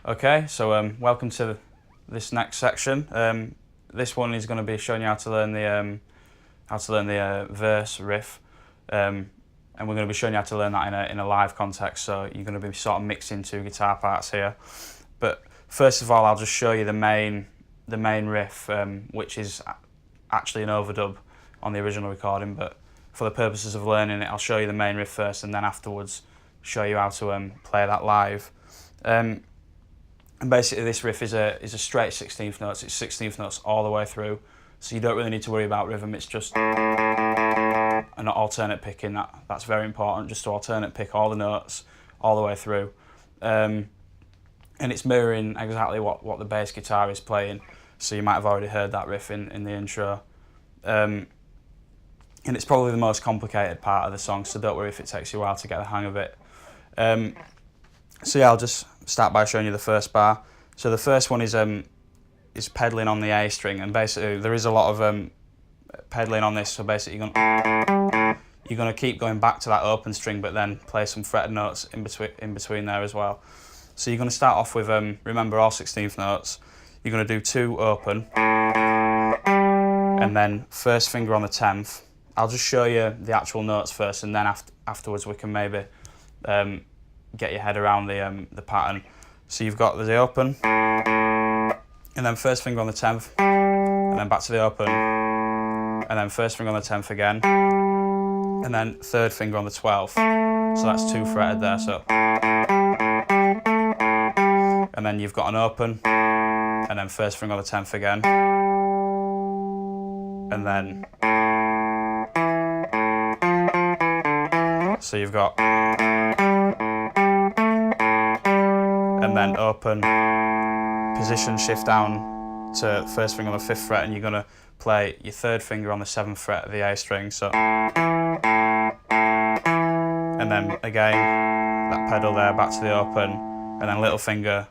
Okay, so welcome to this next section. This one is going to be showing you how to learn the verse riff, and we're going to be showing you how to learn that in a live context. So you're going to be sort of mixing two guitar parts here. But first of all, I'll just show you the main riff, which is actually an overdub on the original recording. But for the purposes of learning it, I'll show you the main riff first, and then afterwards show you how to play that live. And basically this riff is a straight 16th notes. It's 16th notes all the way through, so you don't really need to worry about rhythm. It's just an alternate picking. That's very important, just to alternate pick all the notes all the way through. And it's mirroring exactly what the bass guitar is playing, so you might have already heard that riff in the intro. And it's probably the most complicated part of the song, so don't worry if it takes you a while to get the hang of it. So yeah, I'll just start by showing you the first bar. So the first one is pedaling on the A string, and basically there is a lot of pedaling on this. So basically you're gonna keep going back to that open string, but then play some fretted notes in between there as well. So you're gonna start off with remember, all 16th notes. You're gonna do 2 open, and then first finger on the 10th. I'll just show you the actual notes first, and then afterwards we can maybe get your head around the pattern. So you've got the open, and then first finger on the 10th, and then back to the open, and then first finger on the 10th again, and then third finger on the 12th. So that's 2 fretted there. So, and then you've got an open, and then first finger on the 10th again, and then so you've got, and then open, position shift down to first finger on the 5th fret, and you're going to play your third finger on the 7th fret of the A string. So, and then again that pedal there, back to the open, and then little finger.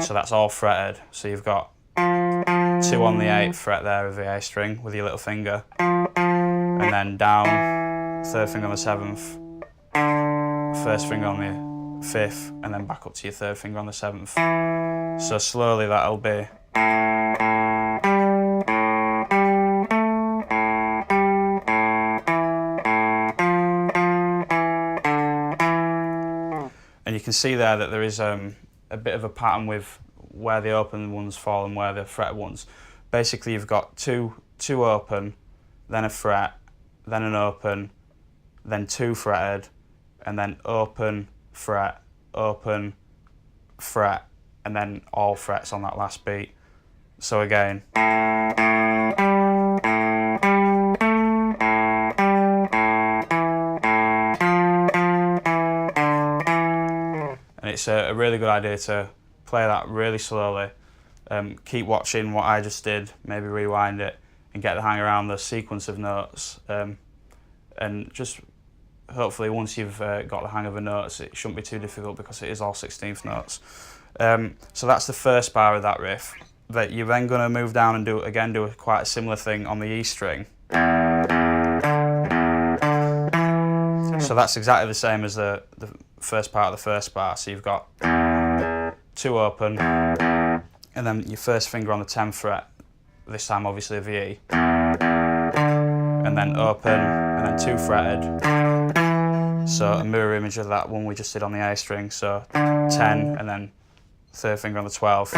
So that's all fretted. So you've got 2 on the 8th fret there of the A string with your little finger, and then down, third finger on the 7th, first finger on the 5th, and then back up to your third finger on the 7th. So slowly that'll be. And you can see there that there is a bit of a pattern with where the open ones fall and where the fretted ones. Basically you've got two open, then a fret, then an open, then 2 fretted, and then open, fret, open, fret, and then all frets on that last beat. So again. And it's a really good idea to play that really slowly. Keep watching what I just did, maybe rewind it, and get the hang around the sequence of notes. And just hopefully once you've got the hang of the notes, it shouldn't be too difficult because it is all 16th notes. So that's the first bar of that riff. That you're then going to move down and do quite a similar thing on the E string. So that's exactly the same as the first part of the first bar. So you've got 2 open, and then your first finger on the 10th fret, this time obviously of the E, and then open, and then 2 fretted. So a mirror image of that one we just did on the A string. So 10, and then third finger on the 12th,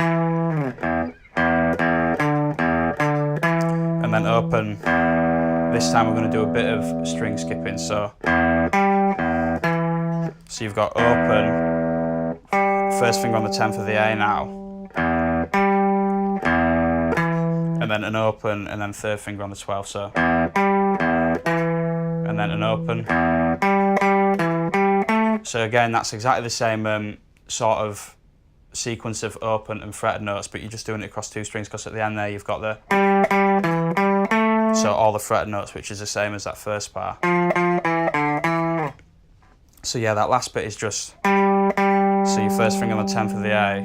and then open. This time we're going to do a bit of string skipping. So you've got open, first finger on the 10th of the A now, and then an open, and then third finger on the 12th. So, and then an open. So again, that's exactly the same sort of sequence of open and fretted notes, but you're just doing it across 2 strings, because at the end there you've got the, so all the fretted notes, which is the same as that first bar. So yeah, that last bit is just, so your first finger on the 10th of the A,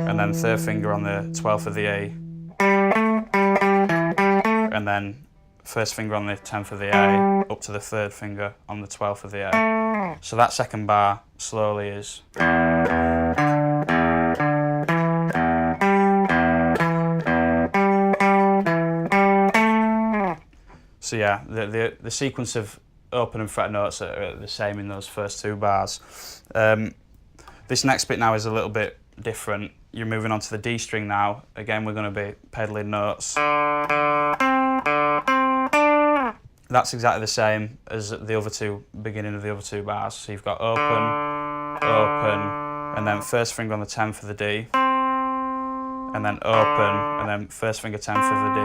and then third finger on the 12th of the E, and then first finger on the 10th of the A, up to the third finger on the 12th of the A. So that second bar slowly is. So yeah, the sequence of open and fret notes are the same in those first two bars. This next bit now is a little bit different. You're moving on to the D string now. Again, we're going to be pedaling notes. That's exactly the same as the other two, beginning of the other two bars. So you've got open, open, and then first finger on the 10th for the D, and then open, and then first finger 10th for the D,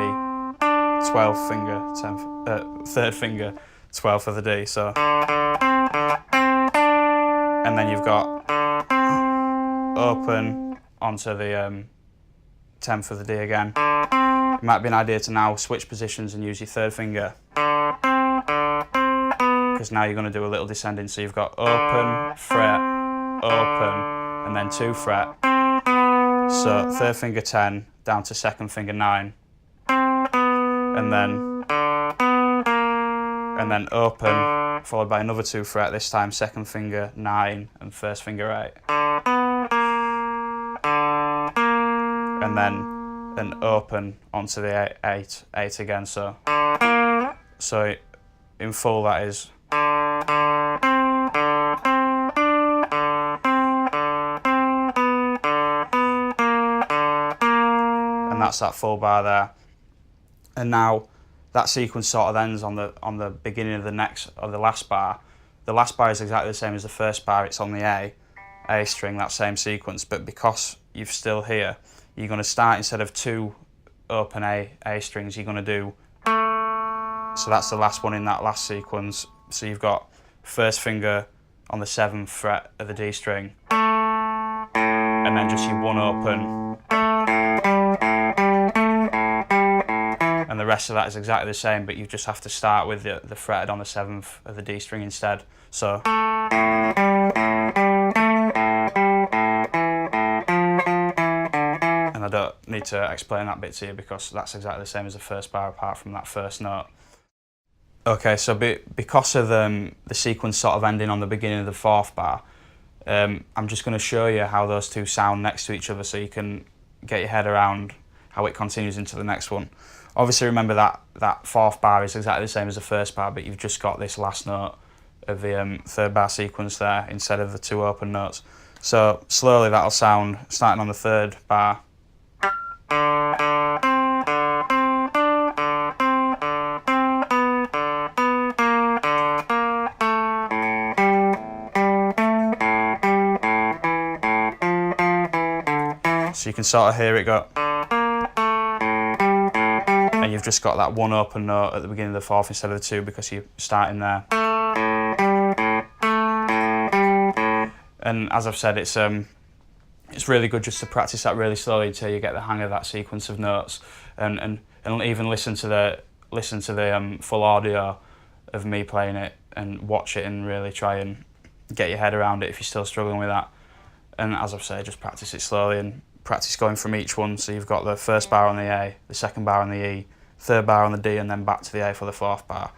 12th finger 10th, third finger 12th for the D. So, and then you've got open onto the 10th for the D again. It might be an idea to now switch positions and use your third finger, because now you're going to do a little descending. So you've got open, fret, open, and then 2 fret. So third finger 10 down to second finger 9, and then open, followed by another 2 fret. This time second finger 9 and first finger 8, and then an open onto the 8 again. So in full that is. And that's that full bar there. And now that sequence sort of ends on the beginning of the last bar. The last bar is exactly the same as the first bar. It's on the A string, that same sequence, but because you're still here, you're going to start, instead of 2 open A strings, you're going to do, so that's the last one in that last sequence. So you've got first finger on the 7th fret of the D string, and then just your 1 open, and the rest of that is exactly the same, but you just have to start with the fretted on the 7th of the D string instead. So. And I don't need to explain that bit to you because that's exactly the same as the first bar apart from that first note. Okay, so because of the sequence sort of ending on the beginning of the 4th bar, I'm just going to show you how those two sound next to each other so you can get your head around how it continues into the next one. Obviously remember that 4th bar is exactly the same as the first bar, but you've just got this last note of the 3rd bar sequence there instead of the 2 open notes. So slowly that'll sound, starting on the 3rd bar. So you can sort of hear it go. And you've just got that 1 open note at the beginning of the 4th instead of the 2 because you're starting there. And as I've said, it's really good just to practice that really slowly until you get the hang of that sequence of notes, and even listen to the full audio of me playing it and watch it and really try and get your head around it if you're still struggling with that. And as I've said, just practice it slowly and practice going from each one. So you've got the first bar on the A, the second bar on the E, third bar on the D, and then back to the A for the 4th bar.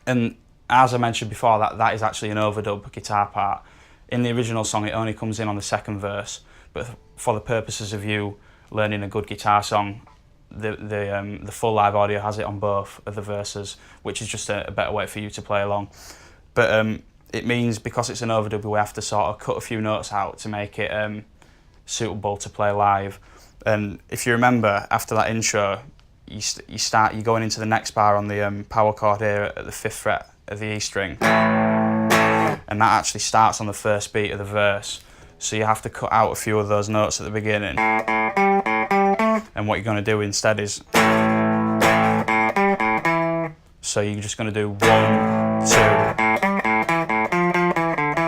And as I mentioned before, that is actually an overdub guitar part. In the original song, it only comes in on the 2nd verse, but for the purposes of you learning a good guitar song, the full live audio has it on both of the verses, which is just a better way for you to play along. But it means because it's an overdub, we have to sort of cut a few notes out to make it suitable to play live. And if you remember, after that intro, you're going into the next bar on the power chord here at the 5th fret of the E string, and that actually starts on the first beat of the verse. So you have to cut out a few of those notes at the beginning. And what you're going to do instead is, so you're just going to do 1, 2,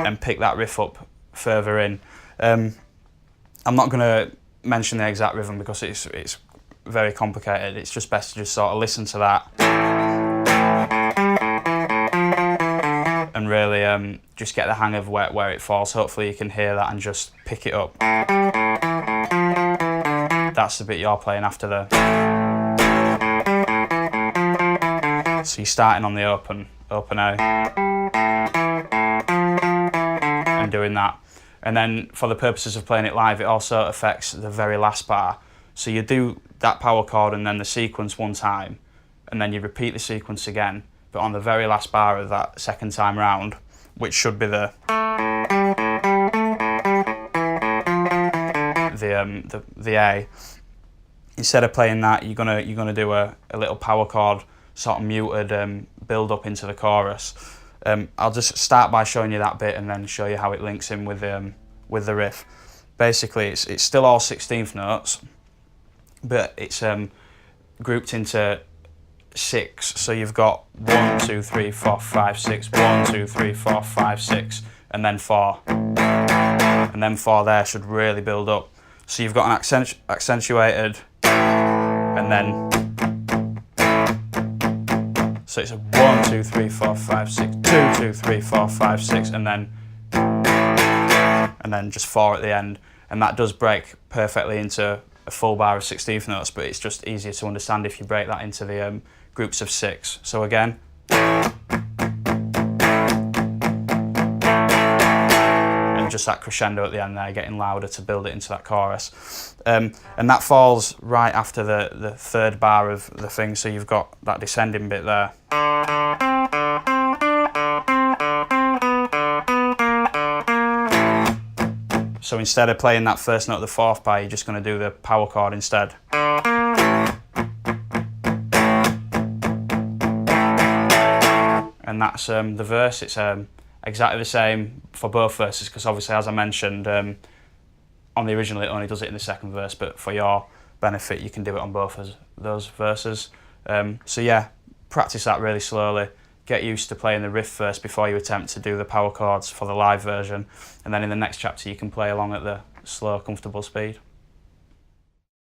and pick that riff up further in. I'm not going to mention the exact rhythm because it's very complicated. It's just best to just sort of listen to that and really just get the hang of where it falls. Hopefully you can hear that and just pick it up. That's the bit you're playing after there. So you're starting on the open A. doing that. And then for the purposes of playing it live, it also affects the very last bar. So you do that power chord and then the sequence one time, and then you repeat the sequence again, but on the very last bar of that second time round, which should be the A. Instead of playing that, you're gonna do a little power chord, sort of muted build up into the chorus. I'll just start by showing you that bit and then show you how it links in with the riff. Basically, it's still all 16th notes, but it's grouped into 6. So you've got 1, 2, 3, 4, 5, 6, 1, 2, 3, 4, 5, 6, and then 4. And then 4 there should really build up. So you've got an accentuated, and then, so it's a 1, 2, 3, 4, 5, 6, 2, 2, 3, 4, 5, 6, and then just 4 at the end. And that does break perfectly into a full bar of 16th notes, but it's just easier to understand if you break that into the groups of 6. So again, and just that crescendo at the end there, getting louder to build it into that chorus. And that falls right after the third bar of the thing, so you've got that descending bit there. So instead of playing that first note of the 4th bar, you're just going to do the power chord instead. And that's the verse. It's exactly the same for both verses, because obviously, as I mentioned, on the original it only does it in the second verse, but for your benefit you can do it on both of those verses. So yeah, practice that really slowly. Get used to playing the riff first before you attempt to do the power chords for the live version, and then in the next chapter you can play along at the slow, comfortable speed.